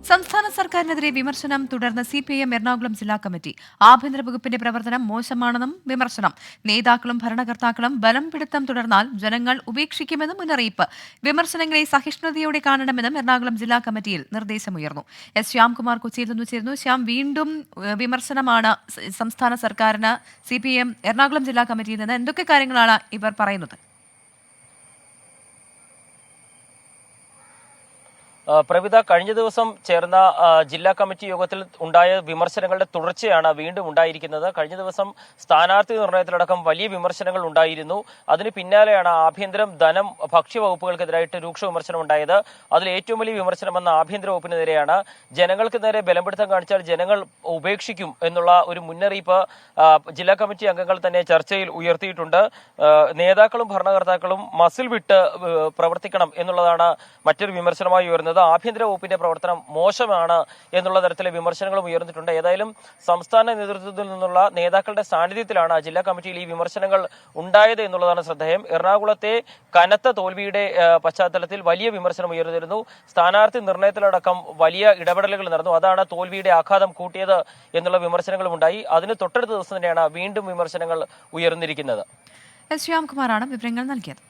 സംസ്ഥാന സർക്കാരിനെതിരെ വിമർശനം തുടർന്ന് സിപിഐഎം എറണാകുളം ജില്ലാ കമ്മിറ്റി. ആഭ്യന്തര വകുപ്പിന്റെ പ്രവർത്തനം മോശമാണെന്നും വിമർശനം. നേതാക്കളും ഭരണകർത്താക്കളും ബലം പിടുത്തം തുടർന്നാൽ ജനങ്ങൾ ഉപേക്ഷിക്കുമെന്നും മുന്നറിയിപ്പ്. വിമർശനങ്ങളെ സഹിഷ്ണുതയോടെ കാണണമെന്നും എറണാകുളം ജില്ലാ കമ്മിറ്റിയിൽ നിർദ്ദേശമുയർന്നു. എസ് ശ്യാംകുമാർ കൊച്ചിയിൽ നിന്ന് ചേരുന്നു. ശ്യാം, വീണ്ടും വിമർശനമാണ് സംസ്ഥാന സർക്കാരിന് സിപിഐഎം എറണാകുളം ജില്ലാ കമ്മിറ്റിയിൽ നിന്ന്. എന്തൊക്കെ കാര്യങ്ങളാണ് ഇവർ പറയുന്നത്? പ്രവിത, കഴിഞ്ഞ ദിവസം ചേർന്ന ജില്ലാ കമ്മിറ്റി യോഗത്തിൽ ഉണ്ടായ വിമർശനങ്ങളുടെ തുടർച്ചയാണ് വീണ്ടും ഉണ്ടായിരിക്കുന്നത്. കഴിഞ്ഞ ദിവസം സ്ഥാനാർത്ഥി നിർണയത്തിലടക്കം വലിയ വിമർശനങ്ങൾ ഉണ്ടായിരുന്നു. അതിന് പിന്നാലെയാണ് ആഭ്യന്തരം, ധനം, ഭക്ഷ്യവകുപ്പുകൾക്കെതിരായിട്ട് രൂക്ഷ വിമർശനം ഉണ്ടായത്. അതിൽ ഏറ്റവും വലിയ വിമർശനം വന്ന ആഭ്യന്തര വകുപ്പിനെതിരെയാണ്. ജനങ്ങൾക്ക് നേരെ ബലംപിടുത്തം കാണിച്ചാൽ ജനങ്ങൾ ഉപേക്ഷിക്കും എന്നുള്ള ഒരു മുന്നറിയിപ്പ് ജില്ലാ കമ്മിറ്റി അംഗങ്ങൾ തന്നെ ചർച്ചയിൽ ഉയർത്തിയിട്ടുണ്ട്. നേതാക്കളും ഭരണകർത്താക്കളും മസിൽ വിട്ട് പ്രവർത്തിക്കണം എന്നുള്ളതാണ് മറ്റൊരു വിമർശനമായി ഉയർന്നത്. ആഭ്യന്തര വകുപ്പിന്റെ പ്രവർത്തനം മോശമാണ് എന്നുള്ള തരത്തിലെ വിമർശനങ്ങളും ഉയർന്നിട്ടുണ്ട്. ഏതായാലും സംസ്ഥാന നേതൃത്വത്തിൽ നിന്നുള്ള നേതാക്കളുടെ സാന്നിധ്യത്തിലാണ് ജില്ലാ കമ്മിറ്റിയിൽ ഈ വിമർശനങ്ങൾ ഉണ്ടായത് എന്നുള്ളതാണ് ശ്രദ്ധേയം. എറണാകുളത്തെ കനത്ത തോൽവിയുടെ പശ്ചാത്തലത്തിൽ വലിയ വിമർശനം ഉയർന്നിരുന്നു. സ്ഥാനാർത്ഥി നിർണയത്തിലടക്കം വലിയ ഇടപെടലുകൾ നടന്നു. അതാണ് തോൽവിയുടെ ആഘാതം കൂട്ടിയത് എന്നുള്ള വിമർശനങ്ങളും ഉണ്ടായി. അതിന് തൊട്ടടുത്ത ദിവസം തന്നെയാണ് വീണ്ടും വിമർശനങ്ങൾ ഉയർന്നിരിക്കുന്നത്. എസ് ശ്യാംകുമാറാണ് വിവരങ്ങൾ നൽകിയത്.